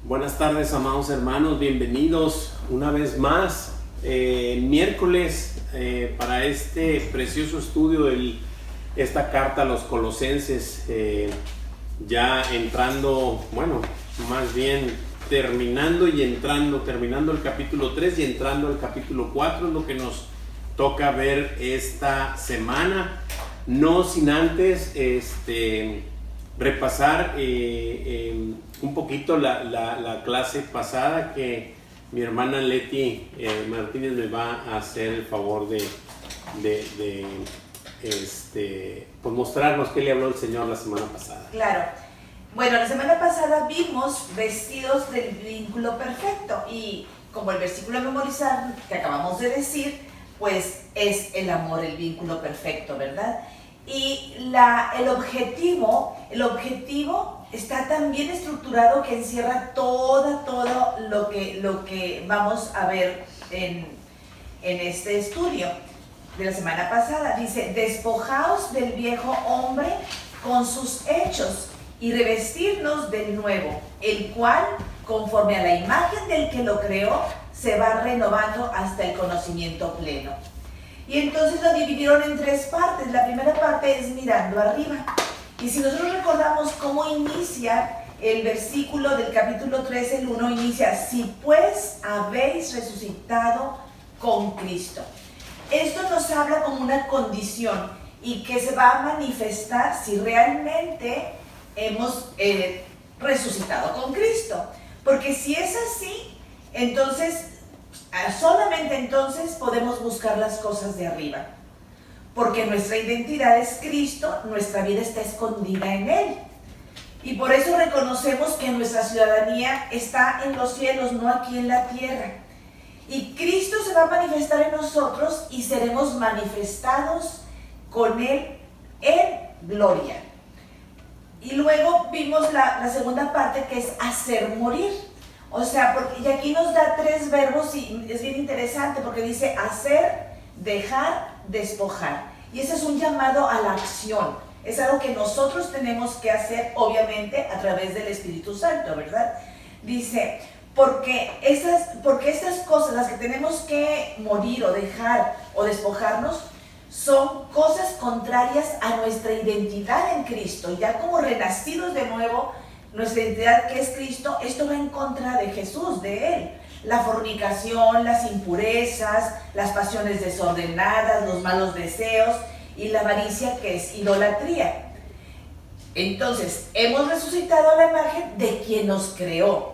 Buenas tardes, amados hermanos, bienvenidos una vez más, miércoles, para este precioso estudio de esta carta a los Colosenses, ya entrando, bueno, más bien terminando el capítulo 3 y entrando al capítulo 4, es lo que nos toca ver esta semana, no sin antes repasar un poquito la clase pasada, que mi hermana Leti Martínez me va a hacer el favor de pues mostrarnos qué le habló el Señor la semana pasada. Claro. Bueno, la semana pasada vimos vestidos del vínculo perfecto, y como el versículo a memorizar que acabamos de decir, pues es el amor el vínculo perfecto, ¿verdad? Y el objetivo está tan bien estructurado que encierra todo lo que vamos a ver en este estudio de la semana pasada. Dice: despojaos del viejo hombre con sus hechos y revestirnos del nuevo, el cual, conforme a la imagen del que lo creó, se va renovando hasta el conocimiento pleno. Y entonces lo dividieron en tres partes. La primera parte es mirando arriba. Y si nosotros recordamos cómo inicia el versículo del capítulo 3, el 1, inicia: si pues habéis resucitado con Cristo. Esto nos habla como una condición y que se va a manifestar si realmente hemos resucitado con Cristo. Porque si es así, entonces solamente entonces podemos buscar las cosas de arriba, porque nuestra identidad es Cristo, nuestra vida está escondida en Él, y por eso reconocemos que nuestra ciudadanía está en los cielos, no aquí en la tierra, y Cristo se va a manifestar en nosotros y seremos manifestados con Él en gloria. Y luego vimos la segunda parte, que es hacer morir. O sea, y aquí nos da tres verbos y es bien interesante porque dice hacer, dejar, despojar. Y ese es un llamado a la acción. Es algo que nosotros tenemos que hacer, obviamente, a través del Espíritu Santo, ¿verdad? Dice, porque estas cosas, las que tenemos que morir o dejar o despojarnos, son cosas contrarias a nuestra identidad en Cristo. Ya como renacidos de nuevo, nuestra identidad que es Cristo, esto va en contra de Jesús, de Él. La fornicación, las impurezas, las pasiones desordenadas, los malos deseos y la avaricia, que es idolatría. Entonces, hemos resucitado a la imagen de quien nos creó.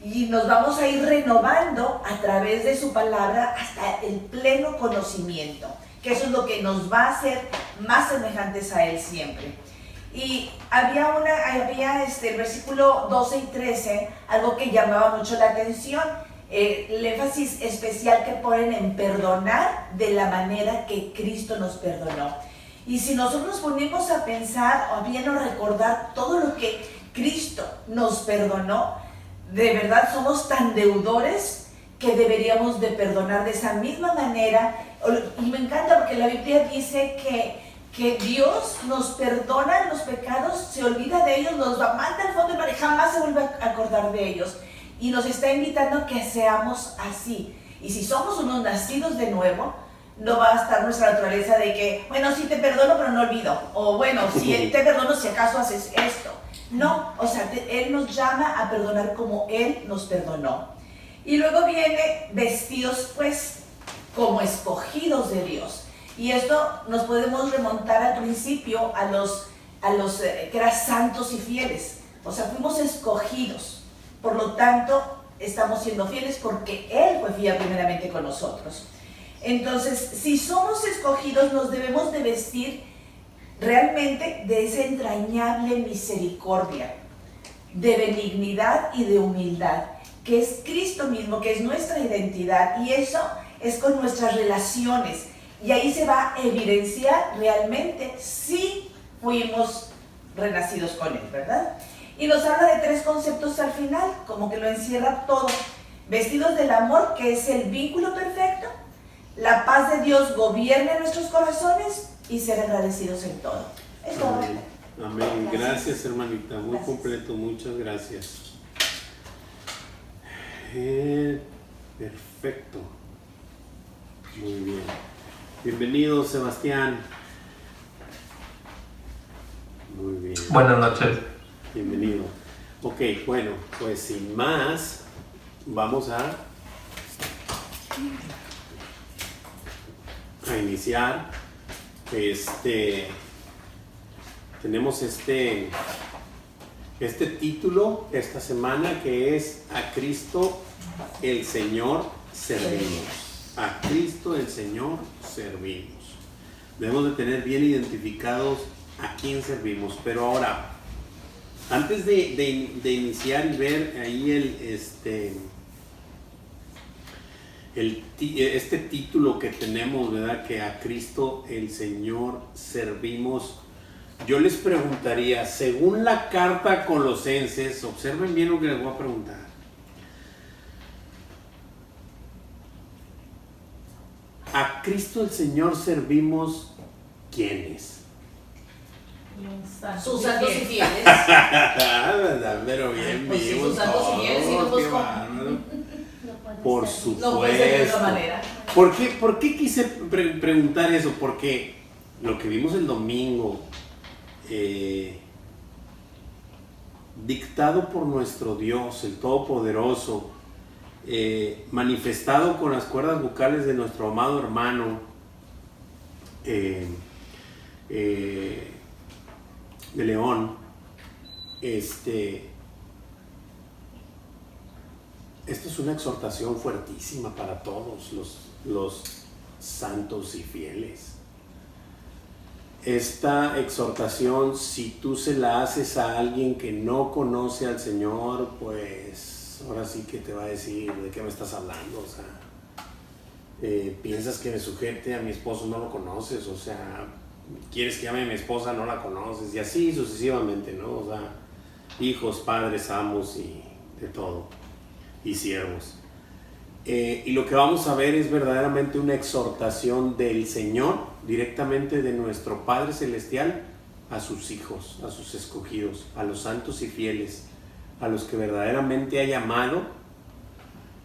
Y nos vamos a ir renovando a través de su palabra hasta el pleno conocimiento, que eso es lo que nos va a hacer más semejantes a Él siempre. Y había el versículo 12 y 13, algo que llamaba mucho la atención, el énfasis especial que ponen en perdonar de la manera que Cristo nos perdonó. Y si nosotros nos ponemos a pensar o bien a recordar todo lo que Cristo nos perdonó, de verdad somos tan deudores que deberíamos de perdonar de esa misma manera. Y me encanta porque la Biblia dice que Dios nos perdona los pecados, se olvida de ellos, los manda al fondo del mar y jamás se vuelve a acordar de ellos. Y nos está invitando a que seamos así. Y si somos unos nacidos de nuevo, no va a estar nuestra naturaleza de que, bueno, sí te perdono, pero no olvido. O bueno, sí te perdono si acaso haces esto. No, o sea, Él nos llama a perdonar como Él nos perdonó. Y luego viene vestidos, pues, como escogidos de Dios. Y esto nos podemos remontar al principio a los que eran santos y fieles. O sea, fuimos escogidos. Por lo tanto, estamos siendo fieles porque Él fue fiel primeramente con nosotros. Entonces, si somos escogidos, nos debemos de vestir realmente de esa entrañable misericordia, de benignidad y de humildad, que es Cristo mismo, que es nuestra identidad. Y eso es con nuestras relaciones. Y ahí se va a evidenciar realmente si fuimos renacidos con Él, ¿verdad? Y nos habla de tres conceptos al final, como que lo encierra todo. Vestidos del amor, que es el vínculo perfecto. La paz de Dios gobierna en nuestros corazones y ser agradecidos en todo. Es todo. Amén. Amén. Gracias, hermanita. Muy completo. Muchas gracias. Perfecto. Muy bien. Bienvenido, Sebastián. Muy bien. Buenas noches. Bienvenido. Ok, bueno, pues sin más, vamos a iniciar. Tenemos este título esta semana, que es A Cristo el Señor servimos. A Cristo el Señor servimos. Debemos de tener bien identificados a quién servimos. Pero ahora, antes de iniciar y ver ahí este título que tenemos, ¿verdad? Que a Cristo el Señor servimos. Yo les preguntaría, según la carta a Colosenses, observen bien lo que les voy a preguntar. A Cristo el Señor servimos, ¿quiénes? Sus santos y fieles. Pero bien Pues sí, vivos sus santos y fieles, y todos, nosotros qué ¿cómo? bárbaro. Por supuesto. No puede ser de otra manera. ¿Por qué quise preguntar eso? Porque lo que vimos el domingo, dictado por nuestro Dios, el Todopoderoso, manifestado con las cuerdas vocales de nuestro amado hermano de León, esto es una exhortación fuertísima para todos los santos y fieles. Esta exhortación, si tú se la haces a alguien que no conoce al Señor, pues ahora sí que te va a decir, ¿de qué me estás hablando? O sea, piensas que me sujete a mi esposo, no lo conoces, o sea, quieres que ame a mi esposa, no la conoces, y así sucesivamente, ¿no? O sea, hijos, padres, amos y de todo, y siervos. Y lo que vamos a ver es verdaderamente una exhortación del Señor, directamente de nuestro Padre Celestial, a sus hijos, a sus escogidos, a los santos y fieles, a los que verdaderamente ha llamado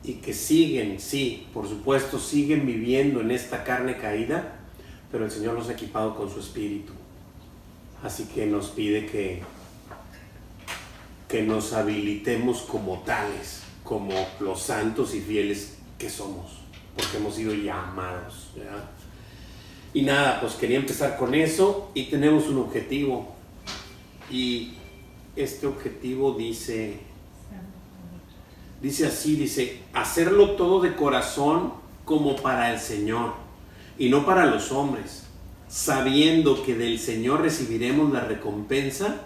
y que siguen, sí, por supuesto, siguen viviendo en esta carne caída, pero el Señor los ha equipado con su espíritu. Así que nos pide que nos habilitemos como tales, como los santos y fieles que somos, porque hemos sido llamados, ¿verdad? Y nada, pues quería empezar con eso, y tenemos un objetivo, y este objetivo dice así, hacerlo todo de corazón como para el Señor y no para los hombres, sabiendo que del Señor recibiremos la recompensa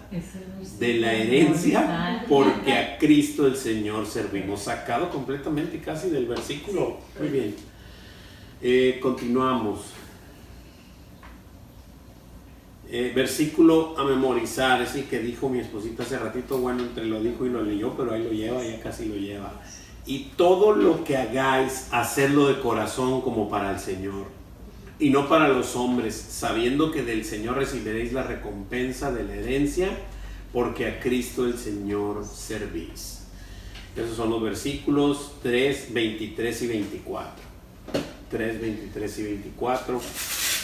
de la herencia, porque a Cristo el Señor servimos. Sacado completamente casi del versículo. Muy bien. Continuamos. Versículo a memorizar, ese que dijo mi esposita hace ratito. Bueno, entre lo dijo y lo leyó, pero ahí lo lleva, ya casi lo lleva. Y todo lo que hagáis, hacedlo de corazón como para el Señor y no para los hombres, sabiendo que del Señor recibiréis la recompensa de la herencia, porque a Cristo el Señor servís. Esos son los versículos 3, 23 y 24. 3, 23 y 24.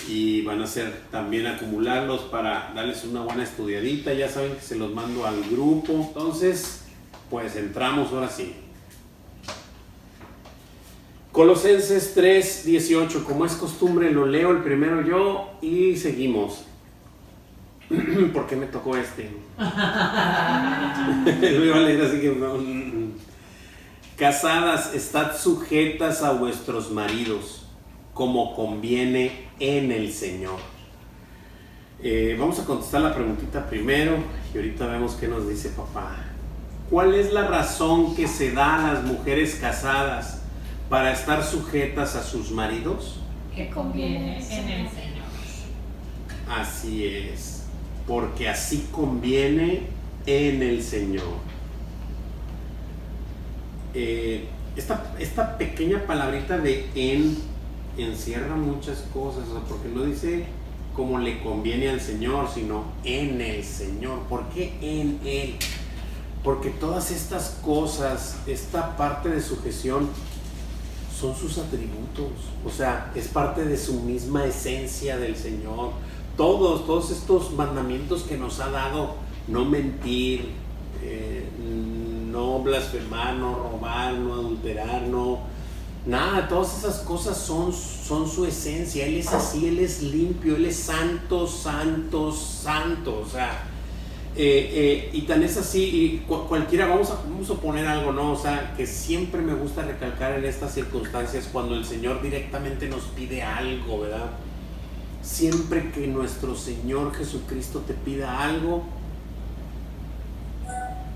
Y van a ser también acumularlos para darles una buena estudiadita. Ya saben que se los mando al grupo. Entonces, pues entramos ahora sí. Colosenses 3, 18. Como es costumbre, lo leo el primero yo y seguimos. ¿Por qué me tocó este? Lo iba a leer así que no. Casadas, estad sujetas a vuestros maridos, como conviene en el Señor. Vamos a contestar la preguntita primero y ahorita vemos qué nos dice papá. ¿Cuál es la razón que se da a las mujeres casadas para estar sujetas a sus maridos? Que conviene en el Señor. Así es, porque así conviene en el Señor. Esta pequeña palabrita de en encierra muchas cosas, o sea, porque no dice como le conviene al Señor, sino en el Señor. ¿Por qué en Él? porque todas estas cosas, esta parte de sujeción, son sus atributos, o sea, es parte de su misma esencia del Señor. Todos estos mandamientos que nos ha dado, no mentir, no blasfemar, no robar, no adulterar, no nada, todas esas cosas son su esencia. Él es así, Él es limpio, Él es santo, santo, santo, o sea, y tan es así, y cualquiera, vamos a poner algo, ¿no? O sea, que siempre me gusta recalcar en estas circunstancias cuando el Señor directamente nos pide algo, ¿verdad? Siempre que nuestro Señor Jesucristo te pida algo,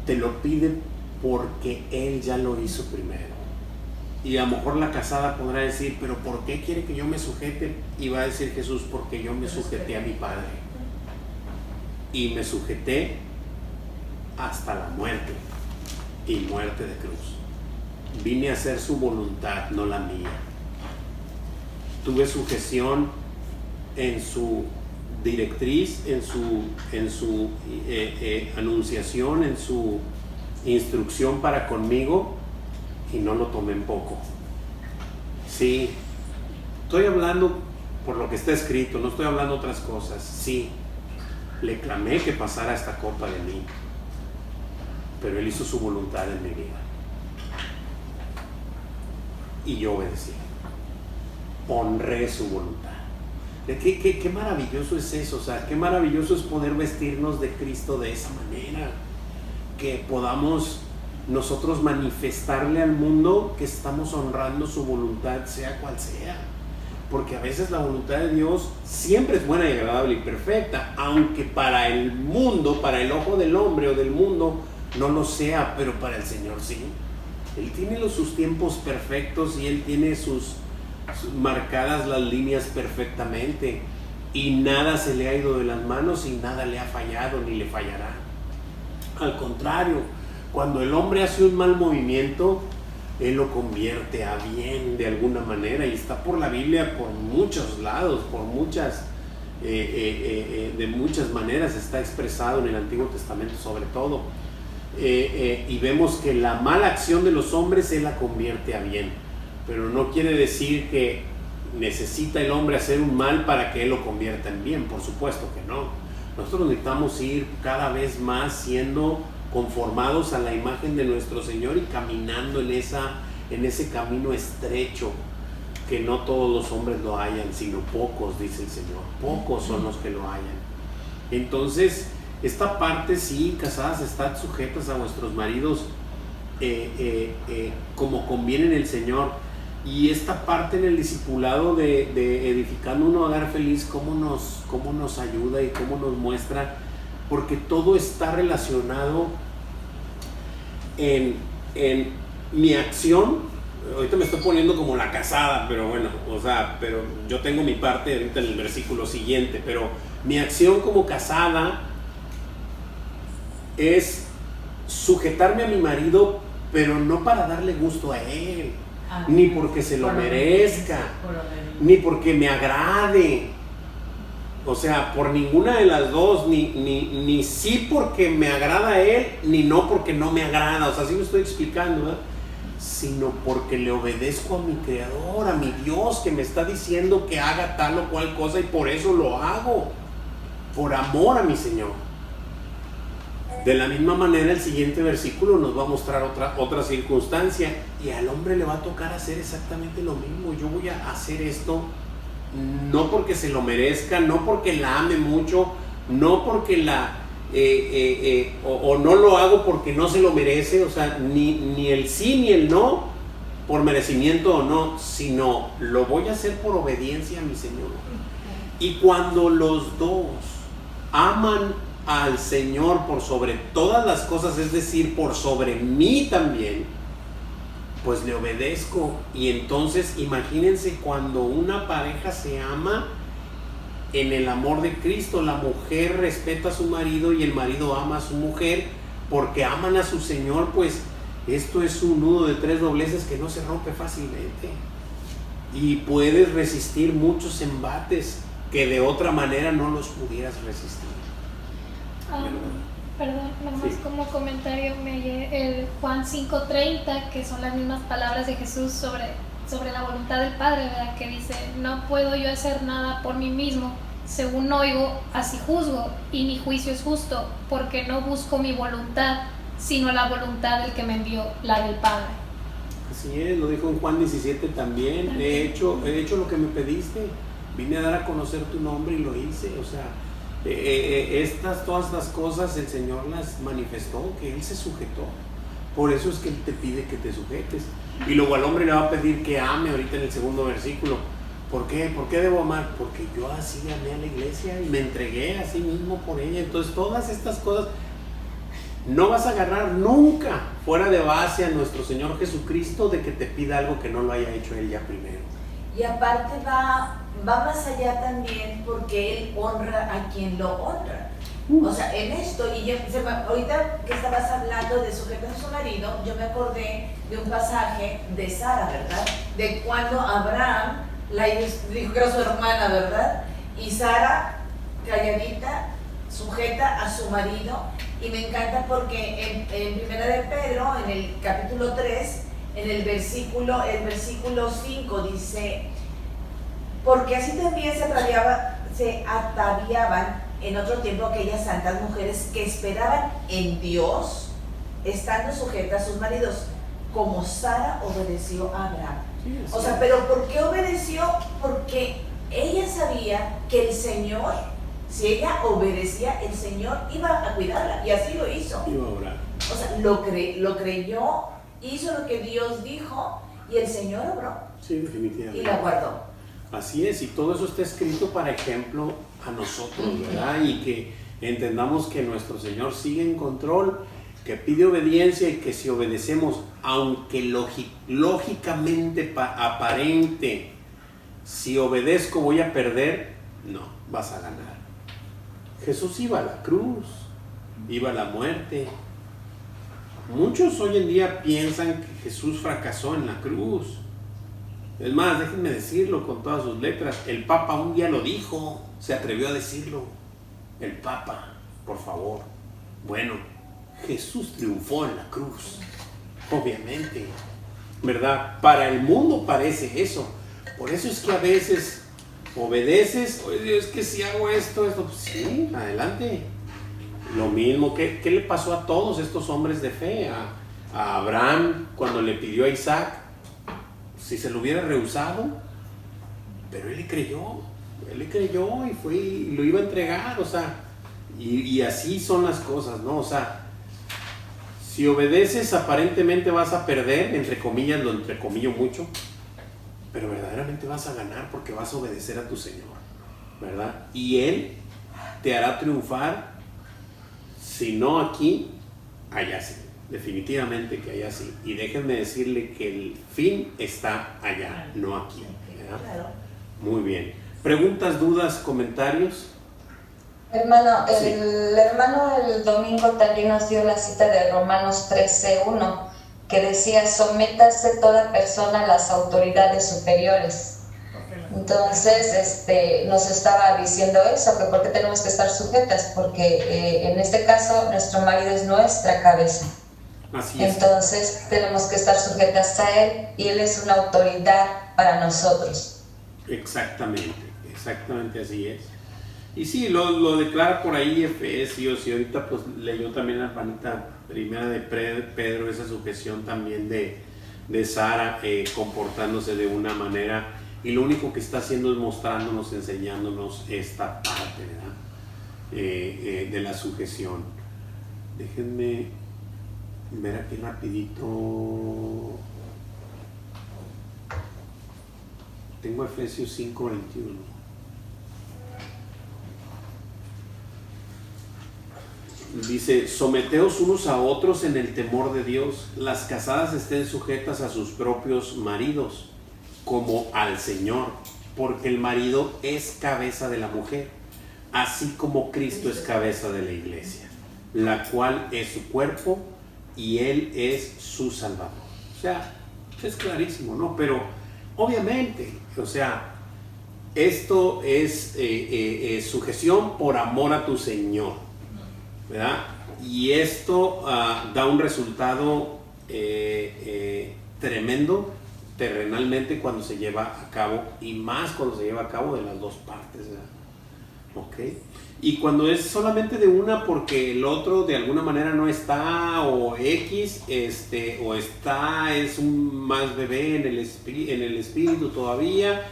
te lo pide porque Él ya lo hizo primero. Y a lo mejor la casada podrá decir, pero ¿por qué quiere que yo me sujete? Y va a decir Jesús, porque yo me sujeté a mi Padre. Y me sujeté hasta la muerte, y muerte de cruz. Vine a hacer su voluntad, no la mía. Tuve sujeción en su directriz, en su anunciación, en su instrucción para conmigo, y no lo tomé en poco. Sí, estoy hablando por lo que está escrito, no estoy hablando otras cosas. Sí, le clamé que pasara esta copa de mí, pero Él hizo su voluntad en mi vida y yo obedecí, honré su voluntad. Qué maravilloso es eso, o sea, qué maravilloso es poder vestirnos de Cristo de esa manera, que podamos nosotros manifestarle al mundo que estamos honrando su voluntad, sea cual sea. Porque a veces la voluntad de Dios siempre es buena y agradable y perfecta, aunque para el mundo, para el ojo del hombre o del mundo, no lo sea, pero para el Señor sí. Él tiene sus tiempos perfectos y Él tiene sus marcadas las líneas perfectamente, y nada se le ha ido de las manos y nada le ha fallado ni le fallará. Al contrario, cuando el hombre hace un mal movimiento, Él lo convierte a bien de alguna manera, y está por la Biblia por muchos lados, por muchas, de muchas maneras está expresado en el Antiguo Testamento sobre todo, y vemos que la mala acción de los hombres Él la convierte a bien, pero no quiere decir que necesita el hombre hacer un mal para que Él lo convierta en bien, por supuesto que no. Nosotros necesitamos ir cada vez más siendo conformados a la imagen de nuestro Señor y caminando en ese camino estrecho, que no todos los hombres lo hallan, sino pocos, dice el Señor. Pocos son los que lo hallan. Entonces, esta parte, sí, casadas, estad sujetas a vuestros maridos como conviene en el Señor. Y esta parte en el discipulado de edificando un hogar feliz, cómo nos ayuda y cómo nos muestra, porque todo está relacionado en mi acción. Ahorita me estoy poniendo como la casada, pero bueno, o sea, pero yo tengo mi parte ahorita en el versículo siguiente, pero mi acción como casada es sujetarme a mi marido, pero no para darle gusto a él, ni porque se lo merezca, ni porque me agrade. O sea, por ninguna de las dos, ni sí porque me agrada a él, ni no porque no me agrada. O sea, así me estoy explicando, ¿verdad? Sino porque le obedezco a mi Creador, a mi Dios, que me está diciendo que haga tal o cual cosa, y por eso lo hago, por amor a mi Señor. De la misma manera, el siguiente versículo nos va a mostrar otra circunstancia, y al hombre le va a tocar hacer exactamente lo mismo. Yo voy a hacer esto no porque se lo merezca, no porque la ame mucho, no porque o no lo hago porque no se lo merece, o sea, ni el sí ni el no por merecimiento o no, sino lo voy a hacer por obediencia a mi Señor. Y cuando los dos aman al Señor por sobre todas las cosas, es decir, por sobre mí también, pues le obedezco. Y entonces imagínense cuando una pareja se ama en el amor de Cristo, la mujer respeta a su marido y el marido ama a su mujer porque aman a su Señor, pues esto es un nudo de 3 dobleces que no se rompe fácilmente, y puedes resistir muchos embates que de otra manera no los pudieras resistir. Perdón, nomás Sí. como comentario, el Juan 5:30, que son las mismas palabras de Jesús sobre la voluntad del Padre, ¿verdad? Que dice, no puedo yo hacer nada por mí mismo, según oigo, así juzgo, y mi juicio es justo, porque no busco mi voluntad, sino la voluntad del que me envió, la del Padre. Así es, lo dijo en Juan 17 también. He hecho lo que me pediste, vine a dar a conocer tu nombre y lo hice. O sea, todas estas cosas el Señor las manifestó, que Él se sujetó. Por eso es que Él te pide que te sujetes. Y luego al hombre le va a pedir que ame ahorita en el segundo versículo. ¿Por qué? ¿Por qué debo amar? Porque yo así amé a la iglesia y me entregué a sí mismo por ella. Entonces todas estas cosas no vas a agarrar nunca fuera de base a nuestro Señor Jesucristo de que te pida algo que no lo haya hecho Él ya primero. Y aparte va más allá también porque Él honra a quien lo honra. O sea, en esto, ahorita que estabas hablando de sujetar a su marido, yo me acordé de un pasaje de Sara, ¿verdad? De cuando Abraham dijo que era su hermana, ¿verdad? Y Sara, calladita, sujeta a su marido. Y me encanta porque en Primera de Pedro, en el capítulo 3, en el versículo 5 dice, porque así también se ataviaban en otro tiempo aquellas santas mujeres que esperaban en Dios, estando sujetas a sus maridos, como Sara obedeció a Abraham. Sí, o sea, pero ¿por qué obedeció? Porque ella sabía que el Señor, si ella obedecía, el Señor iba a cuidarla, y así lo hizo. Iba a orar. O sea, lo creyó, hizo lo que Dios dijo, y el Señor obró. Sí, definitivamente. Y la guardó. Así es, y todo eso está escrito para ejemplo a nosotros, ¿verdad? Y que entendamos que nuestro Señor sigue en control, que pide obediencia y que si obedecemos, aunque lógicamente aparente, si obedezco voy a perder, no, vas a ganar. Jesús iba a la cruz, iba a la muerte. Muchos hoy en día piensan que Jesús fracasó en la cruz. Es más, déjenme decirlo con todas sus letras, el Papa un día lo dijo, se atrevió a decirlo. El Papa, por favor. Bueno, Jesús triunfó en la cruz, obviamente, ¿verdad? Para el mundo parece eso. Por eso es que a veces obedeces, oye, es que si hago esto, pues sí, adelante. Lo mismo, ¿qué le pasó a todos estos hombres de fe? A Abraham cuando le pidió a Isaac, si se lo hubiera rehusado, pero él le creyó y fue y lo iba a entregar, o sea, y así son las cosas, ¿no? O sea, si obedeces aparentemente vas a perder, entre comillas, lo entrecomillo mucho, pero verdaderamente vas a ganar porque vas a obedecer a tu Señor, ¿verdad? Y Él te hará triunfar, si no aquí, allá sí. Definitivamente que allá sí. Y déjenme decirle que el fin está allá, no aquí, ¿verdad? Claro. Muy bien. ¿Preguntas, dudas, comentarios? Hermano, Sí. el hermano el domingo también nos dio la cita de Romanos 13:1, que decía, sométase toda persona a las autoridades superiores. Entonces, nos estaba diciendo eso, que por qué tenemos que estar sujetas, porque en este caso nuestro marido es nuestra cabeza. Así es. Entonces tenemos que estar sujetas a él y él es una autoridad para nosotros. Exactamente así es. Y sí, lo declara por ahí Efesios, y ahorita pues leyó también la hermanita Primera de Pedro, esa sujeción también de Sara, comportándose de una manera, y lo único que está haciendo es mostrándonos, enseñándonos esta parte, ¿verdad? De la sujeción. Déjenme ver aquí rapidito. Tengo Efesios 5:21. Dice, someteos unos a otros en el temor de Dios. Las casadas estén sujetas a sus propios maridos, como al Señor, porque el marido es cabeza de la mujer, así como Cristo es cabeza de la iglesia, la cual es su cuerpo y Él es su Salvador. O sea, es clarísimo, ¿no? Pero obviamente, o sea, esto es sujeción por amor a tu Señor, ¿verdad? y esto da un resultado tremendo terrenalmente cuando se lleva a cabo, y más cuando se lleva a cabo de las dos partes, ¿verdad? ¿Ok? Y cuando es solamente de una porque el otro de alguna manera no está, o X, o está, es un más bebé en el espíritu todavía,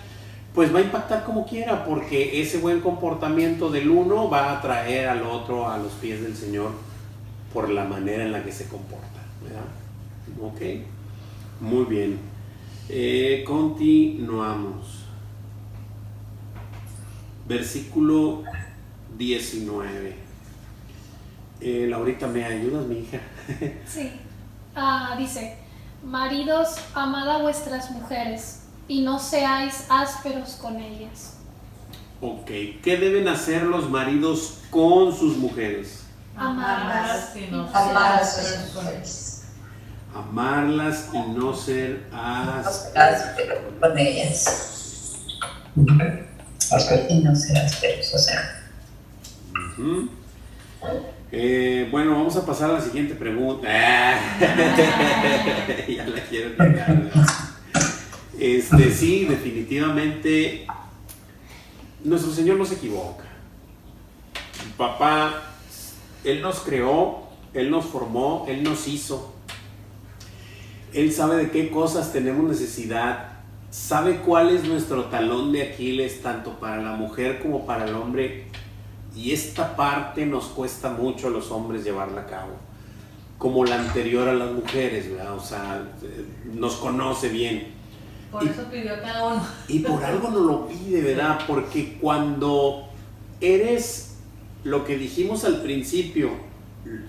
pues va a impactar como quiera, porque ese buen comportamiento del uno va a atraer al otro a los pies del Señor por la manera en la que se comporta, ¿verdad? Ok, muy bien. Continuamos. Versículo 19. Laurita, ¿me ayudas, mi hija? Sí. Dice: maridos, amad a vuestras mujeres y no seáis ásperos con ellas. Ok, ¿qué deben hacer los maridos con sus mujeres? Amarlas y no amarlas con ellas. Amarlas y no ser Ásperos con ellas. Y no ser ásperos, o sea. Uh-huh. Bueno, vamos a pasar a la siguiente pregunta. Ya la quiero quitar. Sí, definitivamente nuestro Señor no se equivoca. Papá, Él nos creó, Él nos formó, Él nos hizo. Él sabe de qué cosas tenemos necesidad, sabe cuál es nuestro talón de Aquiles, tanto para la mujer como para el hombre, y esta parte nos cuesta mucho a los hombres llevarla a cabo, como la anterior a las mujeres, ¿verdad? O sea, nos conoce bien. Por eso pidió a cada uno. Y por algo nos lo pide, ¿verdad? Porque cuando eres lo que dijimos al principio,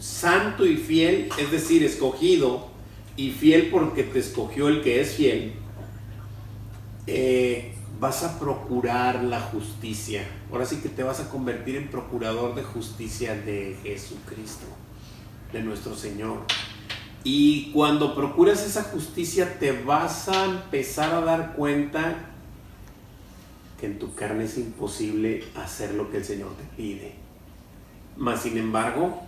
santo y fiel, es decir, escogido, y fiel porque te escogió el que es fiel, vas a procurar la justicia. Ahora sí que te vas a convertir en procurador de justicia de Jesucristo, de nuestro Señor. Y cuando procuras esa justicia, te vas a empezar a dar cuenta que en tu carne es imposible hacer lo que el Señor te pide. Mas, sin embargo,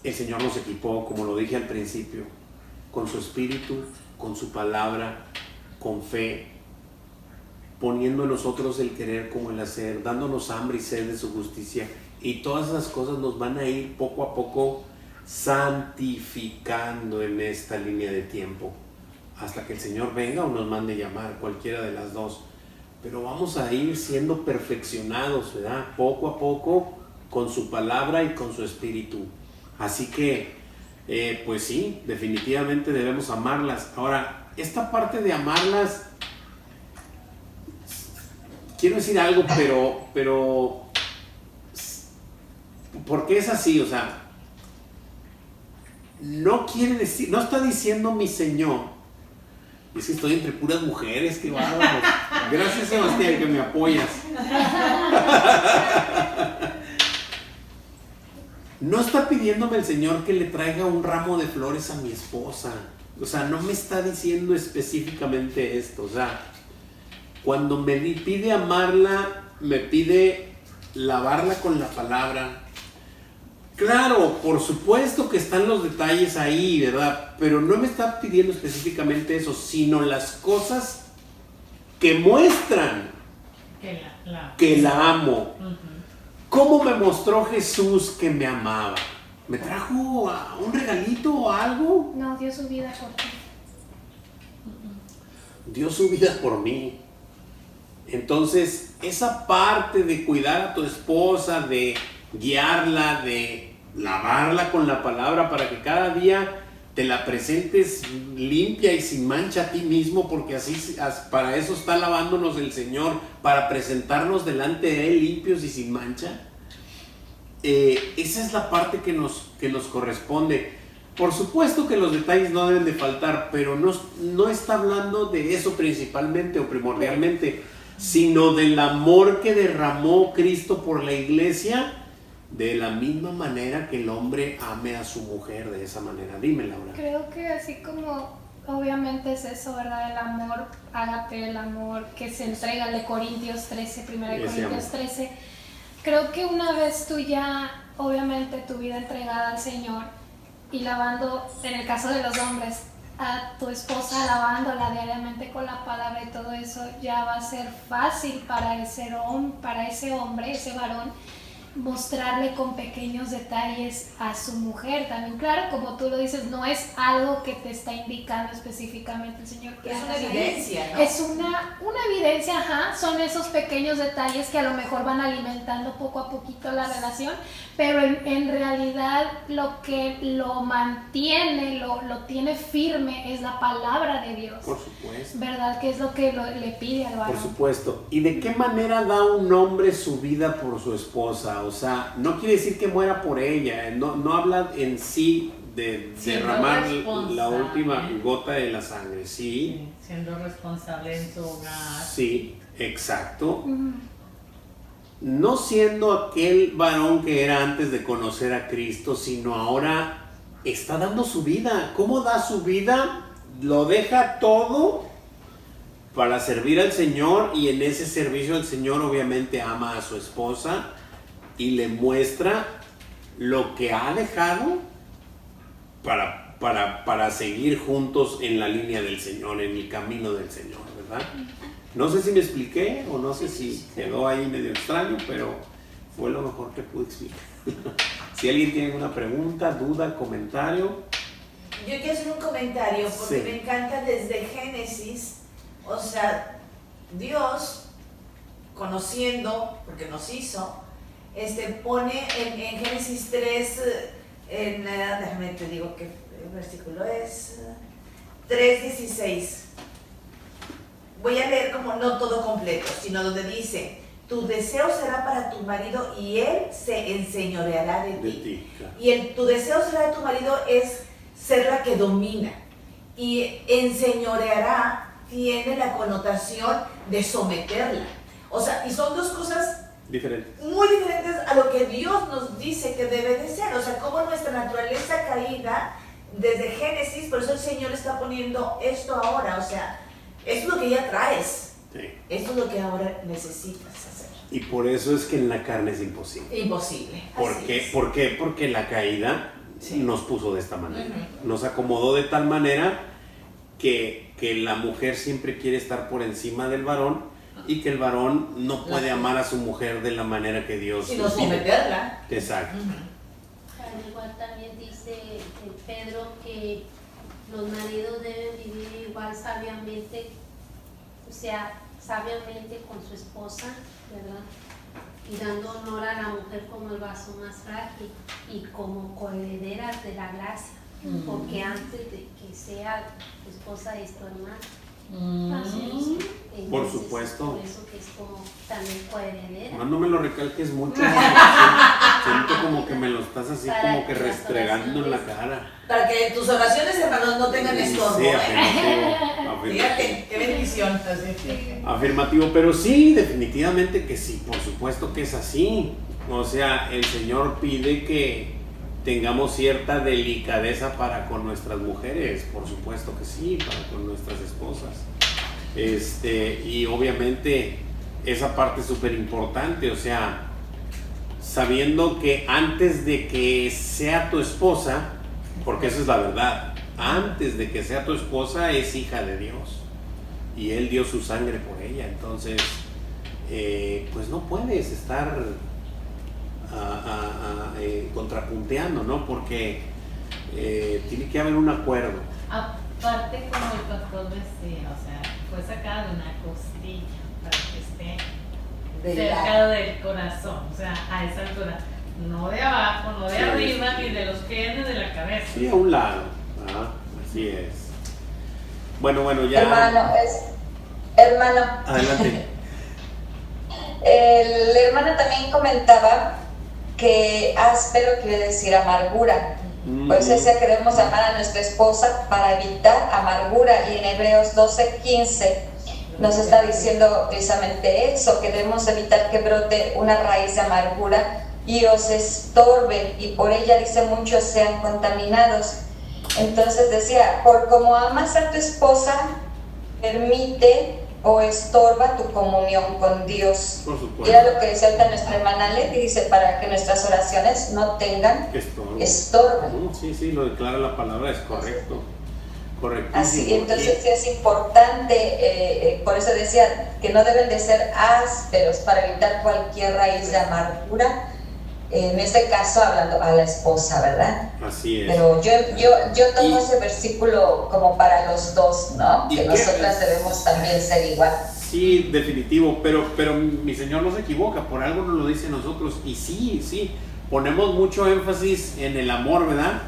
el Señor nos equipó, como lo dije al principio, con su espíritu, con su palabra, con fe, poniendo en nosotros el querer como el hacer, dándonos hambre y sed de su justicia, y todas esas cosas nos van a ir poco a poco santificando en esta línea de tiempo, hasta que el Señor venga o nos mande llamar, cualquiera de las dos. Pero vamos a ir siendo perfeccionados, ¿verdad? Poco a poco, con su palabra y con su espíritu. Así que pues sí, definitivamente debemos amarlas. Ahora, esta parte de amarlas, quiero decir algo, pero ¿por qué es así? O sea, no quiere decir, no está diciendo mi Señor, y es que estoy entre puras mujeres, qué bárbaro. Gracias, Sebastián, que me apoyas. No está pidiéndome el Señor que le traiga un ramo de flores a mi esposa. O sea, no me está diciendo específicamente esto. O sea, cuando me pide amarla, me pide lavarla con la palabra. Claro, por supuesto que están los detalles ahí, ¿verdad? Pero no me está pidiendo específicamente eso, sino las cosas que muestran que la amo. Uh-huh. ¿Cómo me mostró Jesús que me amaba? ¿Me trajo un regalito o algo? No, dio su vida por ti. Dio su vida por mí. Entonces, esa parte de cuidar a tu esposa, de guiarla, de lavarla con la palabra para que cada día te la presentes limpia y sin mancha a ti mismo, porque así, para eso está lavándonos el Señor, para presentarnos delante de Él limpios y sin mancha. Esa es la parte que nos corresponde. Por supuesto que los detalles no deben de faltar, pero no está hablando de eso principalmente o primordialmente, sino del amor que derramó Cristo por la iglesia, de la misma manera que el hombre ame a su mujer, de esa manera. Dime, Laura. Creo que así como obviamente es eso, ¿verdad? El amor ágape, el amor que se entrega, el de Corintios 13, 1 Corintios 13. Creo que una vez tú ya, obviamente, tu vida entregada al Señor y lavando, en el caso de los hombres, a tu esposa lavándola diariamente con la palabra y todo eso, ya va a ser fácil para ese hombre, ese varón, mostrarle con pequeños detalles a su mujer también. Claro, como tú lo dices, no es algo que te está indicando específicamente el Señor que Es una hagas ahí. evidencia, ¿no? Es una evidencia, ajá, son esos pequeños detalles que a lo mejor van alimentando poco a poquito la relación, pero en realidad lo que lo mantiene, lo tiene firme es la palabra de Dios. Por supuesto. ¿Verdad? Que es lo que le pide al varón. Por supuesto. ¿Y de qué manera da un hombre su vida por su esposa? O sea, no quiere decir que muera por ella, no habla en sí de derramar la última gota de la sangre, ¿sí? Sí, siendo responsable en su hogar. Sí, exacto. No siendo aquel varón que era antes de conocer a Cristo, sino ahora está dando su vida. ¿Cómo da su vida? Lo deja todo para servir al Señor, y en ese servicio al Señor obviamente ama a su esposa y le muestra lo que ha dejado para seguir juntos en la línea del Señor, en el camino del Señor, ¿verdad? No sé si me expliqué o no sé si quedó ahí medio extraño, pero fue lo mejor que pude explicar. Si alguien tiene una pregunta, duda, comentario. Yo quiero hacer un comentario porque Sí. me encanta desde Génesis, o sea, Dios, conociendo, porque nos hizo, pone en Génesis 3, déjame te digo qué versículo es, 3:16. Voy a leer como no todo completo, sino donde dice: tu deseo será para tu marido y él se enseñoreará de ti. Claro. Y tu deseo será de tu marido es ser la que domina. Y enseñoreará tiene la connotación de someterla. O sea, y son dos cosas Diferente. muy diferentes a lo que Dios nos dice que debe de ser. O sea, como nuestra naturaleza caída desde Génesis, por eso el Señor está poniendo esto ahora. O sea, esto es lo que ya traes. Sí. Esto es lo que ahora necesitas hacer. Y por eso es que en la carne es imposible. Imposible. ¿Por Así qué? es. ¿Por qué? Porque la caída nos puso de esta manera. Ujú. Nos acomodó de tal manera que la mujer siempre quiere estar por encima del varón, y que el varón no puede amar a su mujer de la manera que Dios Sino pide. someterla. Exacto. Al igual también dice Pedro que los maridos deben vivir igual sabiamente, o sea, sabiamente con su esposa, ¿verdad? Y dando honor a la mujer como el vaso más frágil y como coherederas de la gracia, porque antes de que sea tu esposa es tu hermana. Así es. Entonces, Por supuesto. Por eso que es como también coheredera. No me lo recalques mucho. Siento como que me lo estás así Para como que que las restregando en la oraciones- cara. Para que tus oraciones, hermanos, no tengan estorbo. Sí, afirmativo. Fíjate, qué bendición. Afirmativo, pero sí, definitivamente que sí, por supuesto que es así. O sea, el Señor pide que tengamos cierta delicadeza para con nuestras mujeres, por supuesto que sí, para con nuestras esposas. Y obviamente esa parte es súper importante, o sea, sabiendo que antes de que sea tu esposa, porque eso es la verdad, antes de que sea tu esposa es hija de Dios y Él dio su sangre por ella, entonces pues no puedes estar contrapunteando, ¿no? Porque tiene que haber un acuerdo. Aparte, como el pastor decía, o sea, fue sacada de una costilla para que esté cerca del corazón, o sea, a esa altura, no de abajo, no de Sí, arriba, sí. ni de los pies, ni de la cabeza. Sí, a un lado. Así es. Bueno, ya. Hermano, Adelante. la hermana también comentaba que áspero quiere decir amargura. Por eso decía que debemos amar a nuestra esposa para evitar amargura, y en Hebreos 12:15 nos está diciendo precisamente eso, que debemos evitar que brote una raíz de amargura y os estorbe, y por ella dice muchos sean contaminados. Entonces decía, por como amas a tu esposa, permite o estorba tu comunión con Dios. Por supuesto. Y era lo que decía ahorita nuestra hermana Leti, dice, para que nuestras oraciones no tengan estorbo. Sí, lo declara la palabra, es correcto. Correctísimo. Así, entonces sí es importante, por eso decía que no deben de ser ásperos para evitar cualquier raíz de amargura, en este caso hablando a la esposa, ¿verdad? Así es. Pero yo tomo ese versículo como para los dos, ¿no? Que nosotras debemos también ser igual. Sí, definitivo, pero mi Señor no se equivoca, por algo nos lo dice a nosotros, y sí, ponemos mucho énfasis en el amor, ¿verdad?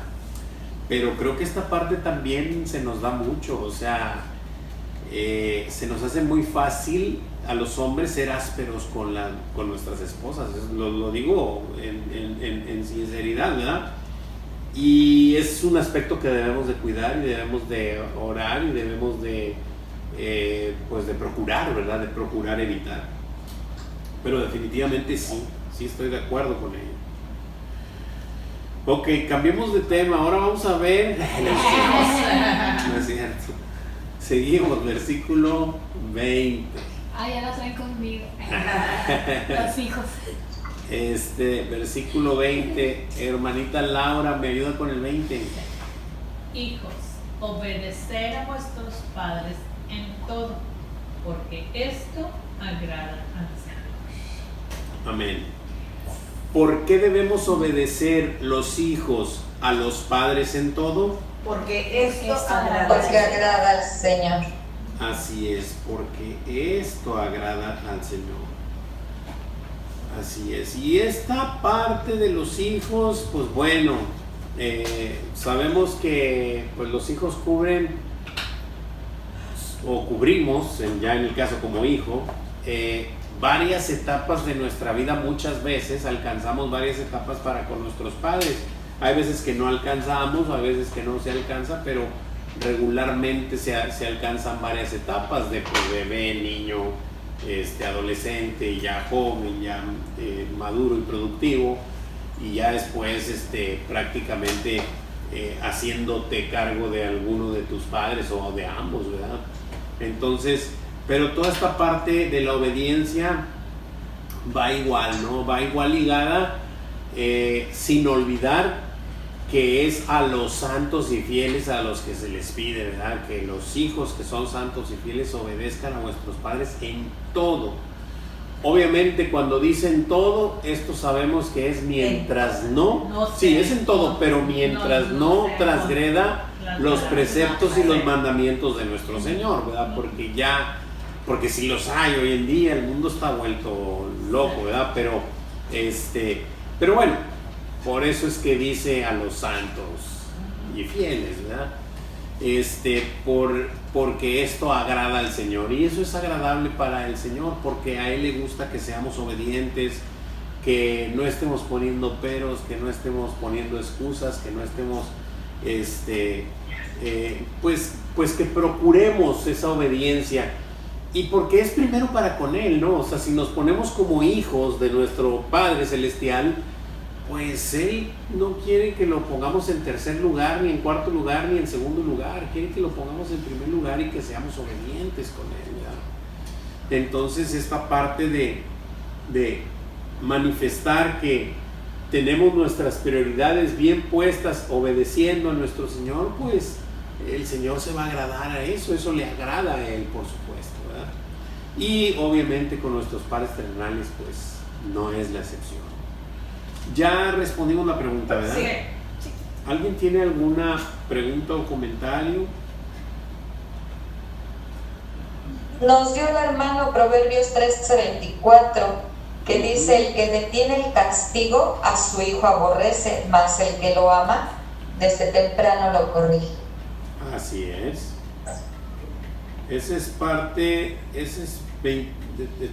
Pero creo que esta parte también se nos da mucho, o sea, se nos hace muy fácil a los hombres ser ásperos con nuestras esposas, lo digo en sinceridad, ¿verdad? Y es un aspecto que debemos de cuidar y debemos de orar y debemos de, pues de procurar, ¿verdad? De procurar evitar. Pero definitivamente sí estoy de acuerdo con ello. Ok, cambiemos de tema, ahora vamos a ver. No es cierto. Seguimos, versículo 20. Ya la traen conmigo. Los hijos. Versículo 20, hermanita Laura, ¿me ayuda con el 20? Hijos, obedecer a vuestros padres en todo, porque esto agrada al Señor. Amén. ¿Por qué debemos obedecer los hijos a los padres en todo? Porque esto agrada al Señor. Así es, porque esto agrada al Señor. Así es. Y esta parte de los hijos, pues bueno, sabemos que pues los hijos cubren o cubrimos, ya en el caso como hijo, varias etapas de nuestra vida. Muchas veces alcanzamos varias etapas para con nuestros padres. Hay veces que no alcanzamos, hay veces que no se alcanza, pero regularmente se alcanzan varias etapas de pues, bebé, niño, adolescente, y ya joven, ya maduro y productivo, y ya después prácticamente haciéndote cargo de alguno de tus padres o de ambos, ¿verdad? Entonces, pero toda esta parte de la obediencia va igual, ¿no? Va igual ligada, sin olvidar que es a los santos y fieles a los que se les pide, ¿verdad? Que los hijos que son santos y fieles obedezcan a vuestros padres en todo. Obviamente cuando dicen todo, esto sabemos que es mientras sí, es en todo, pero mientras no transgreda los preceptos y los mandamientos de nuestro Señor, ¿verdad? Porque si los hay hoy en día, el mundo está vuelto loco, ¿verdad? Pero bueno, por eso es que dice a los santos y fieles, ¿verdad? Porque esto agrada al Señor, y eso es agradable para el Señor, porque a Él le gusta que seamos obedientes, que no estemos poniendo peros, que no estemos poniendo excusas, que no estemos, pues que procuremos esa obediencia, y porque es primero para con Él, ¿no? O sea, si nos ponemos como hijos de nuestro Padre Celestial, pues Él no quiere que lo pongamos en tercer lugar, ni en cuarto lugar, ni en segundo lugar. Quiere que lo pongamos en primer lugar y que seamos obedientes con Él, ¿verdad? Entonces esta parte de manifestar que tenemos nuestras prioridades bien puestas obedeciendo a nuestro Señor, pues el Señor se va a agradar a eso le agrada a Él, por supuesto, ¿verdad? Y obviamente con nuestros padres terrenales, pues no es la excepción. Ya respondimos la pregunta, ¿verdad? Sí. ¿Alguien tiene alguna pregunta o comentario? Nos dio el hermano Proverbios 13:24, que dice: el que detiene el castigo a su hijo aborrece, mas el que lo ama desde temprano lo corrige. Así es. Esa es parte, ese es de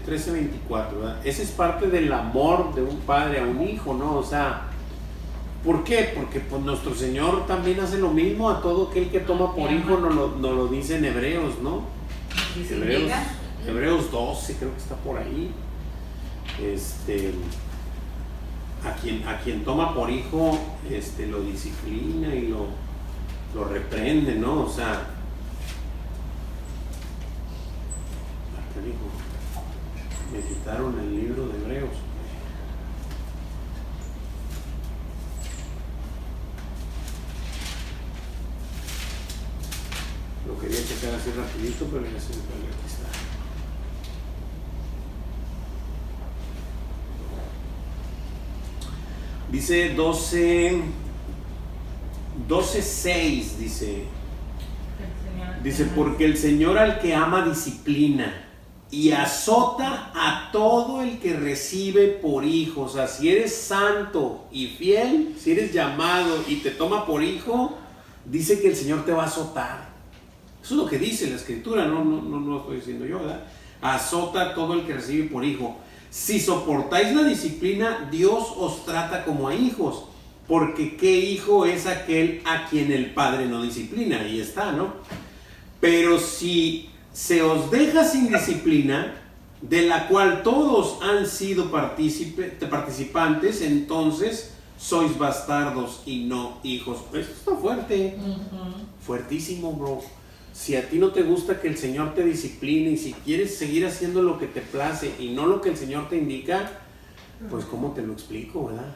13:24, ¿verdad? Ese es parte del amor de un padre a un hijo, ¿no? O sea, ¿por qué? Porque pues nuestro Señor también hace lo mismo a todo aquel que toma por hijo, nos lo dice en Hebreos, ¿no? Hebreos 12, creo que está por ahí. A quien toma por hijo, lo disciplina y lo reprende, ¿no? O sea, canijo. Me quitaron el libro de Hebreos. Lo quería checar así rapidito, pero ya se me perdió. Aquí está. Dice 12:6, dice, porque el Señor al que ama disciplina y azota a todo el que recibe por hijo. O sea, si eres santo y fiel, si eres llamado y te toma por hijo, dice que el Señor te va a azotar. Eso es lo que dice la Escritura, no lo estoy diciendo yo, ¿verdad? Azota a todo el que recibe por hijo. Si soportáis la disciplina, Dios os trata como a hijos, porque ¿qué hijo es aquel a quien el Padre no disciplina? Ahí está, ¿no? Pero si se os deja sin disciplina, de la cual todos han sido participantes, entonces sois bastardos y no hijos. Esto está fuerte, fuertísimo, bro. Si a ti no te gusta que el Señor te discipline y si quieres seguir haciendo lo que te place y no lo que el Señor te indica, pues ¿cómo te lo explico, verdad?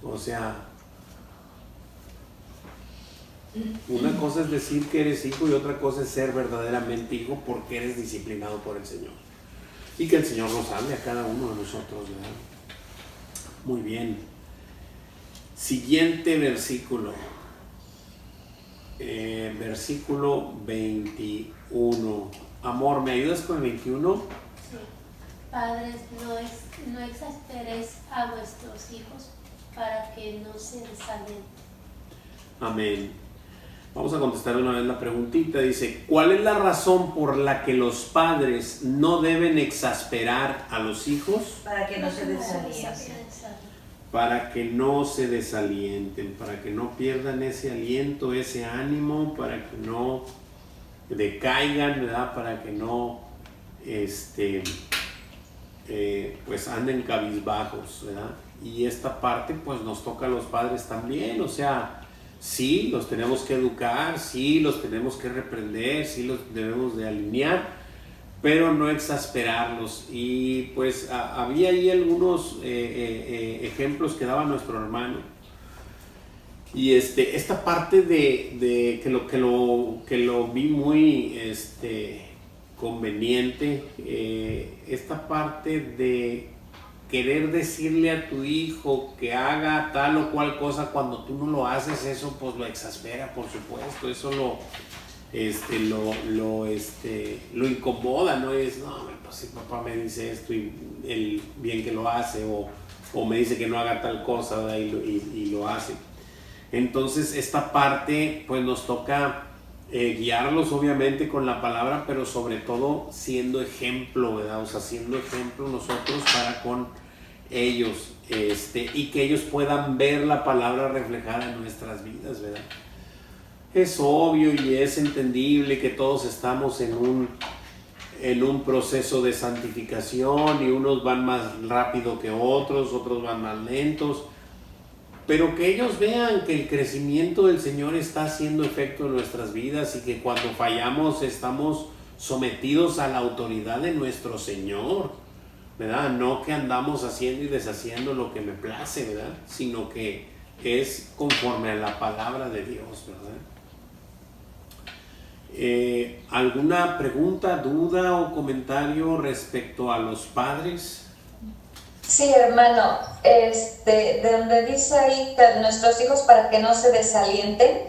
O sea, una cosa es decir que eres hijo y otra cosa es ser verdaderamente hijo porque eres disciplinado por el Señor. Y que el Señor nos hable a cada uno de nosotros, ¿verdad? Muy bien. Siguiente versículo. Versículo 21. Amor, ¿me ayudas con el 21? Sí. Padres, no exasperéis a vuestros hijos para que no se desalienten. Amén. Vamos a contestar una vez la preguntita. Dice, ¿cuál es la razón por la que los padres no deben exasperar a los hijos? Para que no se desalienten. Para que no se desalienten, para que no pierdan ese aliento, ese ánimo, para que no decaigan, ¿verdad? Para que no pues anden cabizbajos, ¿verdad? Y esta parte pues nos toca a los padres también, o sea, sí, los tenemos que educar, sí, los tenemos que reprender, sí, los debemos de alinear, pero no exasperarlos. Y pues había ahí algunos ejemplos que daba nuestro hermano. Y esta parte de que lo vi muy conveniente, esta parte de querer decirle a tu hijo que haga tal o cual cosa cuando tú no lo haces, eso pues lo exaspera, por supuesto, eso lo incomoda, ¿no? Es, no, pues si papá me dice esto y él bien que lo hace, o me dice que no haga tal cosa, ¿verdad? Y lo hace. Entonces esta parte pues nos toca guiarlos obviamente con la palabra, pero sobre todo siendo ejemplo, ¿verdad? O sea, siendo ejemplo nosotros para con ellos, y que ellos puedan ver la palabra reflejada en nuestras vidas, ¿verdad? Es obvio y es entendible que todos estamos en un proceso de santificación y unos van más rápido que otros van más lentos, pero que ellos vean que el crecimiento del Señor está haciendo efecto en nuestras vidas y que cuando fallamos estamos sometidos a la autoridad de nuestro Señor, ¿verdad? No que andamos haciendo y deshaciendo lo que me place, ¿verdad? Sino que es conforme a la palabra de Dios, ¿verdad? ¿Alguna pregunta, duda o comentario respecto a los padres? Sí, hermano, de donde dice ahí que nuestros hijos para que no se desalienten,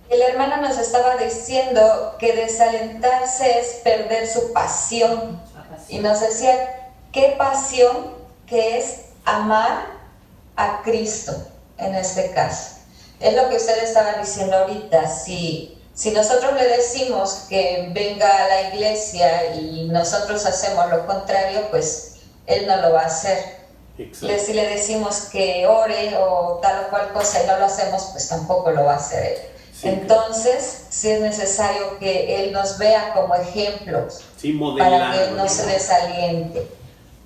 el hermano nos estaba diciendo que desalentarse es perder su pasión. Y nos decía, ¿qué pasión? Que es amar a Cristo, en este caso. Es lo que usted estaba diciendo ahorita. Si nosotros le decimos que venga a la iglesia y nosotros hacemos lo contrario, pues Él no lo va a hacer. Si le decimos que ore o tal o cual cosa y no lo hacemos, pues tampoco lo va a hacer Él. Sí, entonces, sí es necesario que Él nos vea como ejemplos, sí, para que Él no se desaliente.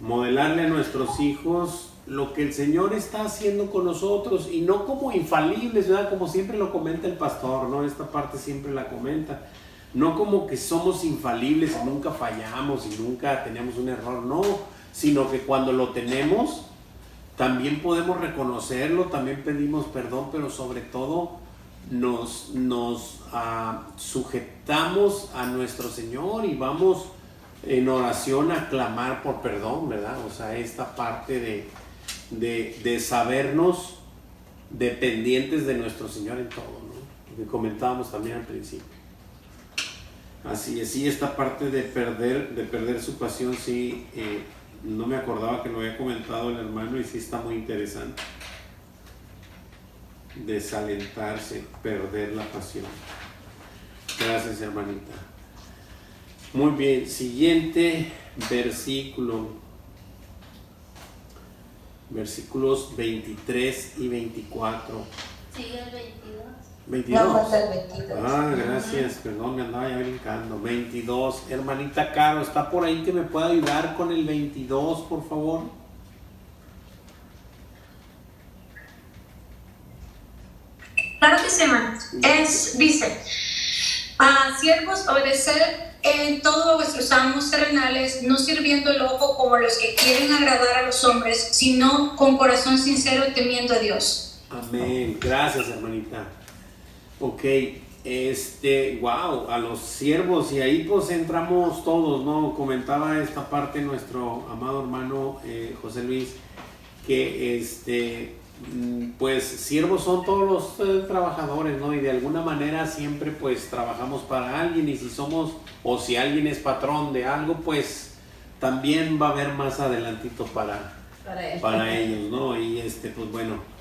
Modelarle a nuestros hijos lo que el Señor está haciendo con nosotros y no como infalibles, ¿verdad? Como siempre lo comenta el pastor, ¿no? Esta parte siempre la comenta. no como que somos infalibles y nunca fallamos y nunca tenemos un error, no, sino que cuando lo tenemos, también podemos reconocerlo, también pedimos perdón, pero sobre todo nos sujetamos a nuestro Señor y vamos en oración a clamar por perdón, ¿verdad? O sea, esta parte de sabernos dependientes de nuestro Señor en todo, ¿no? Lo que comentábamos también al principio. Así es, sí, esta parte de perder su pasión, sí, no me acordaba que lo había comentado el hermano y sí está muy interesante. Desalentarse, perder la pasión. Gracias, hermanita. Muy bien, siguiente versículo. Versículos 23 y 24. Sigue el 22. 22. No, falta el 22. Ah, gracias, perdón, me andaba ya brincando. 22. Hermanita Caro, ¿está por ahí que me pueda ayudar con el 22, por favor? Claro que sí, hermano. Dice, siervos, obedecer en todos vuestros amos terrenales, no sirviendo el ojo como los que quieren agradar a los hombres, sino con corazón sincero temiendo a Dios. Amén. Gracias, hermanita. Ok, wow, a los siervos, y ahí pues entramos todos, ¿no? Comentaba esta parte nuestro amado hermano José Luis, que pues siervos son todos los trabajadores, ¿no? Y de alguna manera siempre pues trabajamos para alguien, y si somos, o si alguien es patrón de algo, pues también va a haber más adelantito para ellos, ¿no? Y pues bueno,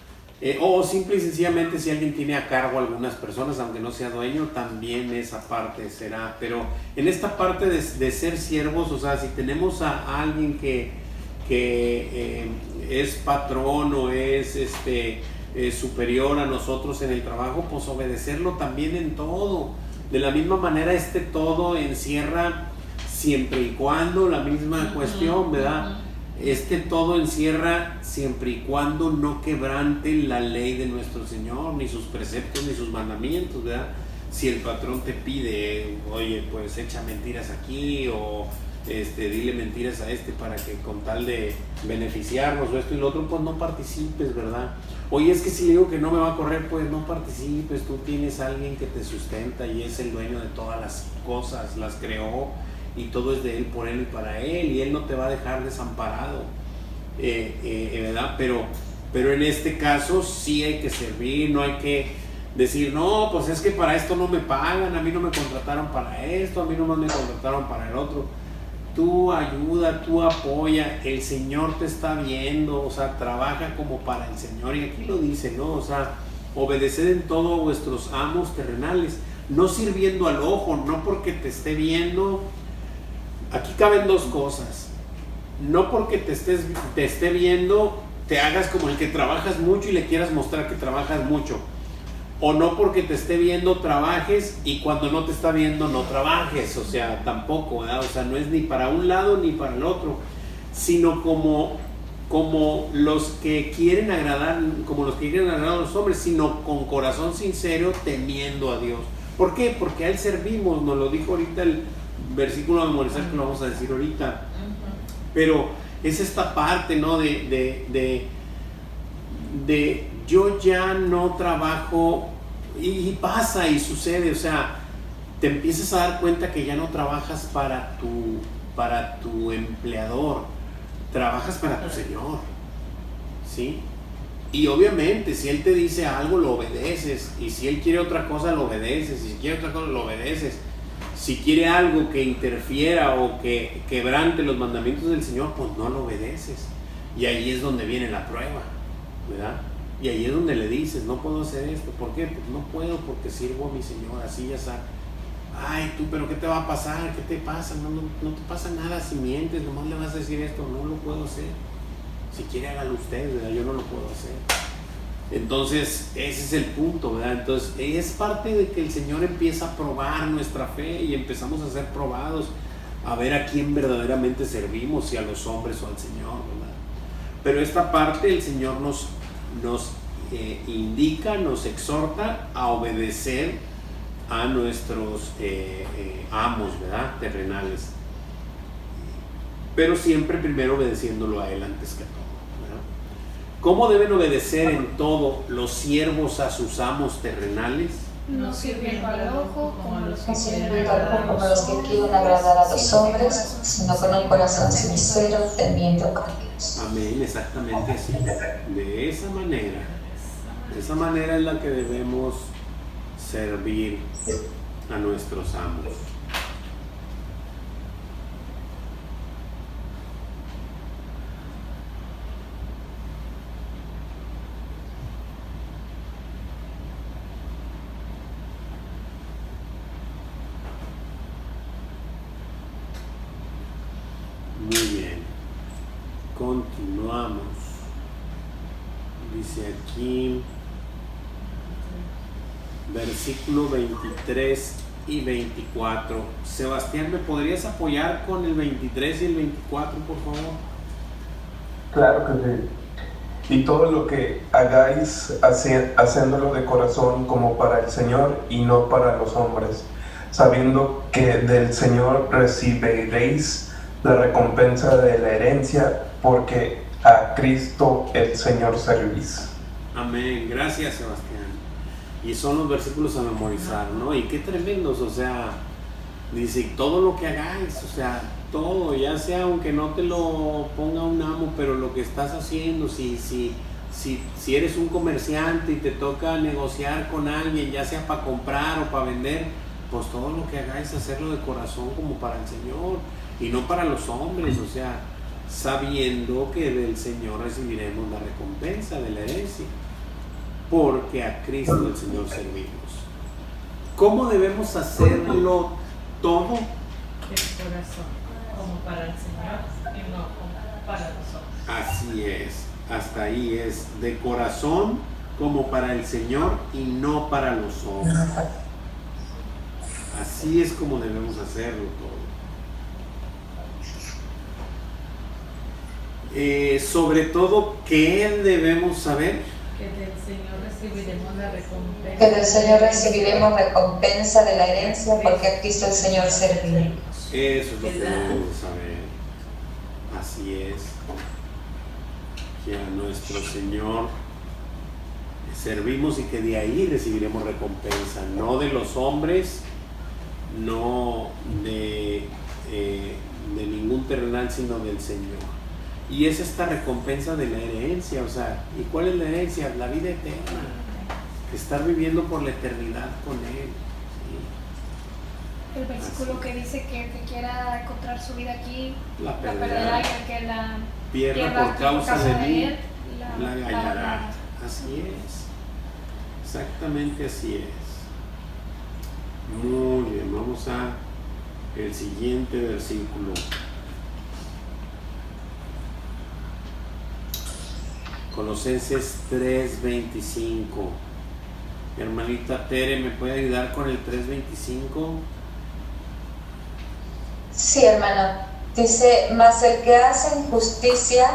o simple y sencillamente si alguien tiene a cargo a algunas personas, aunque no sea dueño, también esa parte será. Pero en esta parte de ser siervos, o sea, si tenemos a alguien que es patrón o es superior a nosotros en el trabajo, pues obedecerlo también en todo. De la misma manera, todo encierra siempre y cuando la misma cuestión, ¿verdad? Todo encierra siempre y cuando no quebranten la ley de nuestro Señor, ni sus preceptos, ni sus mandamientos, ¿verdad? Si el patrón te pide, oye, pues echa mentiras aquí, o dile mentiras a para que con tal de beneficiarnos o esto y lo otro, pues no participes, ¿verdad? Oye, es que si le digo que no me va a correr, pues no participes. Tú tienes a alguien que te sustenta y es el dueño de todas las cosas, las creó y todo es de él, por él y para él, y él no te va a dejar desamparado, ¿verdad? Pero en este caso sí hay que servir, no hay que decir, no, pues es que para esto no me pagan, a mí no me contrataron para esto, a mí nomás me contrataron para el otro. Tú ayuda, tú apoya, el Señor te está viendo, o sea, trabaja como para el Señor, y aquí lo dice, ¿no? O sea, obedeced en todo a vuestros amos terrenales, no sirviendo al ojo, no porque te esté viendo. Aquí caben dos cosas: no porque te esté viendo, te hagas como el que trabajas mucho y le quieras mostrar que trabajas mucho. O no porque te esté viendo trabajes y cuando no te está viendo no trabajes, o sea, tampoco, ¿verdad? O sea, no es ni para un lado ni para el otro, sino como los que quieren agradar, a los hombres, sino con corazón sincero, temiendo a Dios. ¿Por qué? Porque a Él servimos, nos lo dijo ahorita el versículo a memorizar, que lo vamos a decir ahorita. Pero es esta parte, ¿no? De yo ya no trabajo, y pasa y sucede, o sea, te empiezas a dar cuenta que ya no trabajas para tu empleador, trabajas para tu Señor, ¿sí? Y obviamente si Él te dice algo, lo obedeces, y si Él quiere otra cosa, lo obedeces, y si quiere otra cosa, lo obedeces. Si quiere algo que interfiera o que quebrante los mandamientos del Señor, pues no lo obedeces. Y ahí es donde viene la prueba, ¿verdad? Y ahí es donde le dices, no puedo hacer esto. ¿Por qué? Pues no puedo porque sirvo a mi Señor, así ya está. Ay, tú, pero ¿qué te va a pasar? ¿Qué te pasa? No te pasa nada si mientes, nomás le vas a decir esto, no lo puedo hacer. Si quiere, hágalo usted, ¿verdad? Yo no lo puedo hacer. Entonces, ese es el punto, ¿verdad? Entonces, es parte de que el Señor empieza a probar nuestra fe y empezamos a ser probados, a ver a quién verdaderamente servimos, si a los hombres o al Señor, ¿verdad? Pero esta parte el Señor nos indica, nos exhorta a obedecer a nuestros amos, ¿verdad? Terrenales. Pero siempre primero obedeciéndolo a Él antes que todo, ¿verdad? ¿Cómo deben obedecer en todo los siervos a sus amos terrenales? No sirviendo al ojo como los que quieren agradar a los hombres, sino con un corazón sincero, temiendo a Dios. Amén, exactamente así. De esa manera es la que debemos servir a nuestros amos. Muy bien, continuamos. Dice aquí, versículo 23 y 24. Sebastián, ¿me podrías apoyar con el 23 y el 24, por favor? Claro que sí. Y todo lo que hagáis, haciéndolo de corazón como para el Señor y no para los hombres, sabiendo que del Señor recibiréis la recompensa de la herencia, porque a Cristo el Señor servís. Amén, gracias, Sebastián. Y son los versículos a memorizar, ¿no? Y qué tremendos, o sea, dice, y todo lo que hagáis, o sea, todo, ya sea aunque no te lo ponga un amo, pero lo que estás haciendo, si eres un comerciante y te toca negociar con alguien, ya sea para comprar o para vender, pues todo lo que hagáis, hacerlo de corazón como para el Señor y no para los hombres, o sea, sabiendo que del Señor recibiremos la recompensa de la herencia, porque a Cristo el Señor servimos. ¿Cómo debemos hacerlo todo? De corazón, como para el Señor y no como para los hombres. Así es, hasta ahí es, de corazón como para el Señor y no para los hombres. Así es como debemos hacerlo todo. Sobre todo, ¿qué debemos saber? Que del Señor recibiremos la recompensa. Que del Señor recibiremos recompensa de la herencia, porque a Cristo el Señor serviremos. Eso es lo que debemos saber. Así es. Que a nuestro Señor servimos y que de ahí recibiremos recompensa, no de los hombres, no de ningún terrenal, sino del Señor. Y es esta recompensa de la herencia, o sea, ¿y cuál es la herencia? La vida eterna, estar viviendo por la eternidad con Él. ¿Sí? El versículo que dice que el que quiera encontrar su vida aquí la perderá, y el que la pierda por causa de mí, él, la hallará. Así es, exactamente así es. Muy bien, vamos a el siguiente versículo. Colosenses 3:25. Hermanita Tere, ¿me puede ayudar con el 3:25? Sí, hermano. Dice, mas el que hace injusticia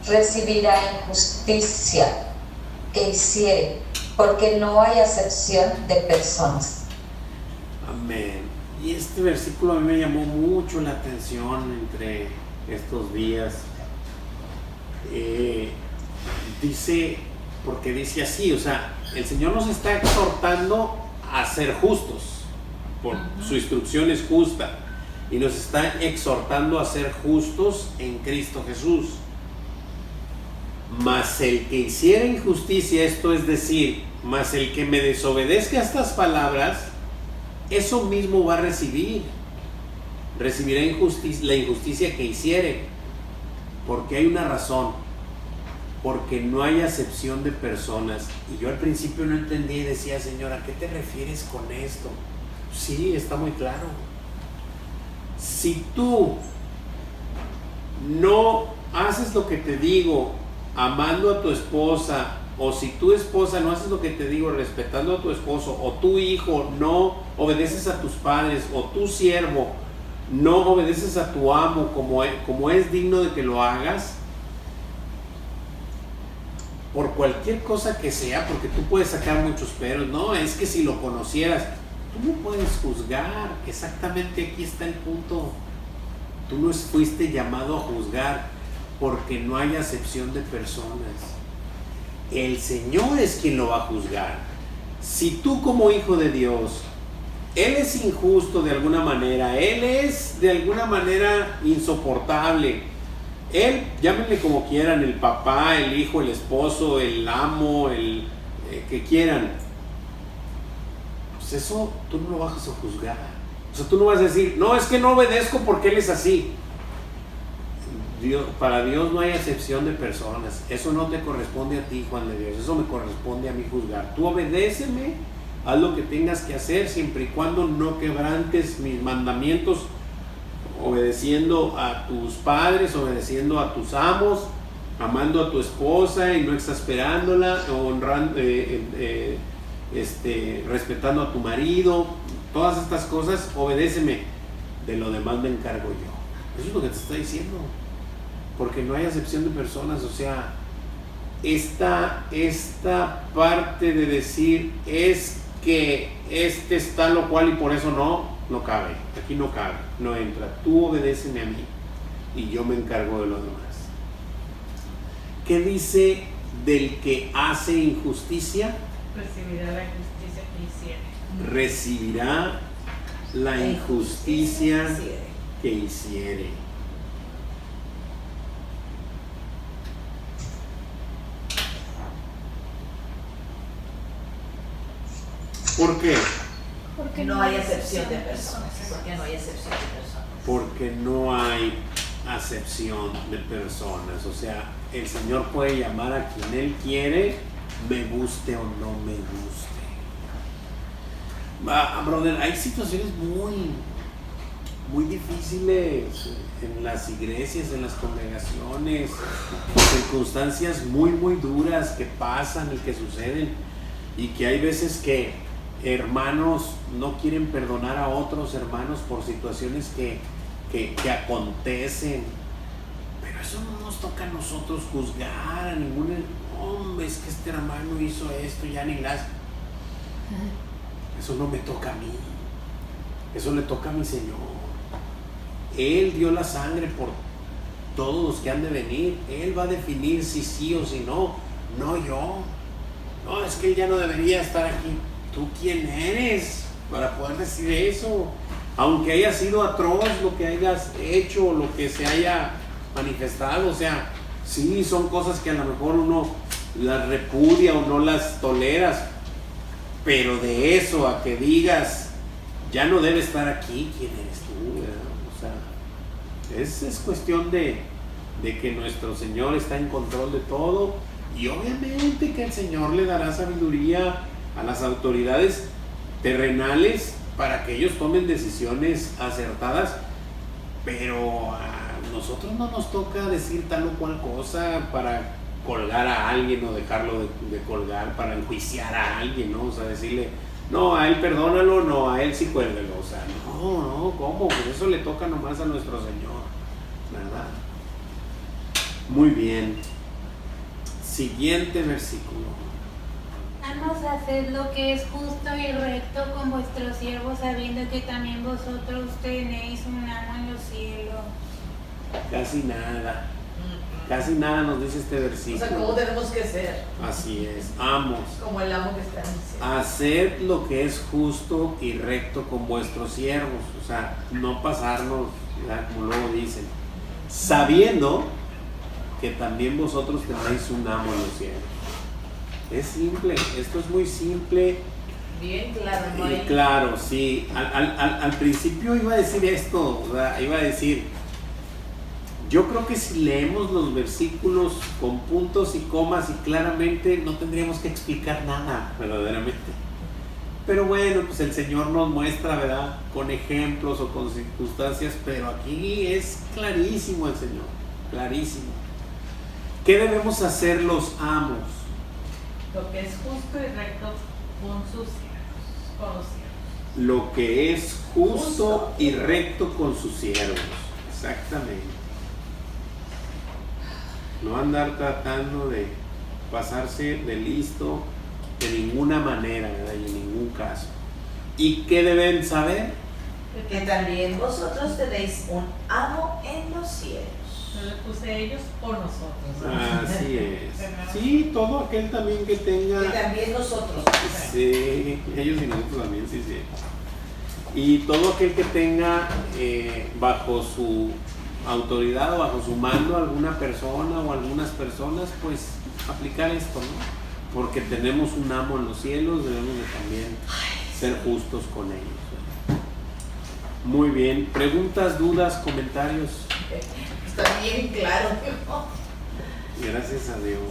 recibirá injusticia que hiciere, porque no hay acepción de personas. Amén. Y este versículo a mí me llamó mucho la atención entre estos días. Dice, porque dice así, o sea, el Señor nos está exhortando a ser justos, por su instrucción es justa, y nos está exhortando a ser justos en Cristo Jesús. Mas el que hiciera injusticia, esto es decir, mas el que me desobedezca a estas palabras, eso mismo va a recibirá la injusticia que hiciere, porque hay una razón. Porque no hay acepción de personas. Y yo al principio no entendía y decía, Señor, ¿a qué te refieres con esto? Sí, está muy claro. Si tú no haces lo que te digo amando a tu esposa, o si tu esposa no haces lo que te digo respetando a tu esposo, o tu hijo no obedeces a tus padres, o tu siervo no obedeces a tu amo como es digno de que lo hagas, por cualquier cosa que sea, porque tú puedes sacar muchos peros, no, es que si lo conocieras, tú no puedes juzgar. Exactamente aquí está el punto. Tú no fuiste llamado a juzgar, porque no hay acepción de personas. El Señor es quien lo va a juzgar. Si tú, como hijo de Dios, Él es injusto de alguna manera, Él es de alguna manera insoportable, Él, llámenle como quieran, el papá, el hijo, el esposo, el amo, el que quieran, pues eso tú no lo vas a juzgar. O sea, tú no vas a decir, no, es que no obedezco porque Él es así. Para Dios no hay acepción de personas. Eso no te corresponde a ti, Juan de Dios. Eso me corresponde a mí juzgar. Tú obedéceme, haz lo que tengas que hacer, siempre y cuando no quebrantes mis mandamientos, obedeciendo a tus padres, obedeciendo a tus amos, amando a tu esposa y no exasperándola, honrando, respetando a tu marido. Todas estas cosas, obedéceme. De lo demás me encargo yo. Eso es lo que te está diciendo. Porque no hay acepción de personas. O sea, esta parte de decir es que este está lo cual y por eso no cabe. Aquí no cabe, no entra. Tú obedéceme a mí y yo me encargo de lo demás. ¿Qué dice del que hace injusticia? Recibirá la injusticia que hiciere. Recibirá la injusticia que hiciere. ¿Por qué? Porque no hay acepción de personas. Porque no hay acepción de personas. Porque no hay acepción de personas. O sea, el Señor puede llamar a quien Él quiere, me guste o no me guste. Brother, hay situaciones muy difíciles en las iglesias, en las congregaciones, circunstancias muy duras que pasan y que suceden, y que hay veces que hermanos no quieren perdonar a otros hermanos por situaciones que acontecen. Pero eso no nos toca a nosotros juzgar a ningún hombre. Es que este hermano hizo esto, ya ni las... Eso no me toca a mí. Eso le toca a mi Señor. Él dio la sangre por todos los que han de venir. Él va a definir si sí o si no. No yo. No, es que Él ya no debería estar aquí. ¿Tú quién eres para poder decir eso? Aunque haya sido atroz lo que hayas hecho, lo que se haya manifestado. O sea, sí, son cosas que a lo mejor uno las repudia o no las toleras, pero de eso a que digas, ya no debe estar aquí, ¿quién eres tú? O sea, es cuestión de que nuestro Señor está en control de todo, y obviamente que el Señor le dará sabiduría a las autoridades terrenales para que ellos tomen decisiones acertadas, pero a nosotros no nos toca decir tal o cual cosa para colgar a alguien o dejarlo de colgar, para enjuiciar a alguien, ¿no? O sea, decirle, no, a él perdónalo, no, a él sí cuélguelo. O sea, no, ¿cómo? Pues eso le toca nomás a nuestro Señor, ¿verdad? Muy bien. Siguiente versículo. Vamos a hacer lo que es justo y recto con vuestros siervos, sabiendo que también vosotros tenéis un amo en los cielos. Casi nada nos dice este versículo. O sea, ¿cómo tenemos que ser? Así es, amos. Como el amo que está en el cielo. Haced lo que es justo y recto con vuestros siervos. O sea, no pasarnos, ¿verdad? Como luego dicen. Sabiendo que también vosotros tenéis un amo en los cielos. Es simple, esto es muy simple. Bien claro, ¿no? Y claro, sí. Al principio iba a decir esto, o sea, iba a decir, yo creo que si leemos los versículos con puntos y comas y claramente, no tendríamos que explicar nada verdaderamente. Pero bueno, pues el Señor nos muestra, ¿verdad? Con ejemplos o con circunstancias, pero aquí es clarísimo el Señor, clarísimo. ¿Qué debemos hacer los amos? Lo que es justo y recto con sus siervos, con los siervos. Lo que es justo y recto con sus siervos, exactamente. No andar tratando de pasarse de listo de ninguna manera, ¿verdad? Y en ningún caso. ¿Y qué deben saber? Que también vosotros tenéis un amo en los cielos. No le puse ellos o nosotros. Así es. Sí, todo aquel también que tenga... Que también nosotros. Sí, ellos y nosotros también, sí. Y todo aquel que tenga bajo su autoridad o bajo su mando alguna persona o algunas personas, pues aplicar esto, ¿no? Porque tenemos un amo en los cielos, debemos de también ser justos con ellos. Muy bien. ¿Preguntas, dudas, comentarios? Está bien claro. Gracias a Dios.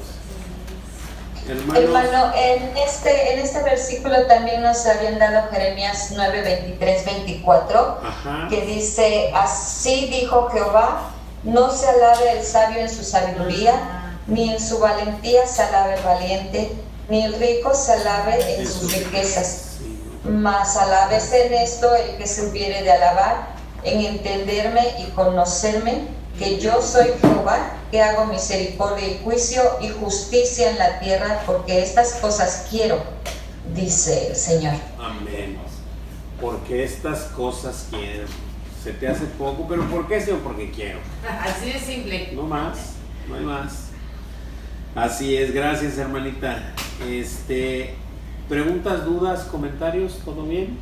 Hermano, en este versículo también nos habían dado Jeremías 9, 23, 24, que dice: así dijo Jehová, no se alabe el sabio en su sabiduría, ni en su valentía se alabe el valiente, ni el rico se alabe en sus riquezas, mas alábese en esto el que se hubiere de alabar, en entenderme y conocerme, que yo soy Jehová, que hago misericordia y juicio y justicia en la tierra, porque estas cosas quiero, dice el Señor. Amén. Porque estas cosas quiero. Se te hace poco, pero ¿por qué, Señor? Porque quiero. Así de simple. No más, no hay más. Así es, gracias, hermanita. Preguntas, dudas, comentarios, ¿todo bien?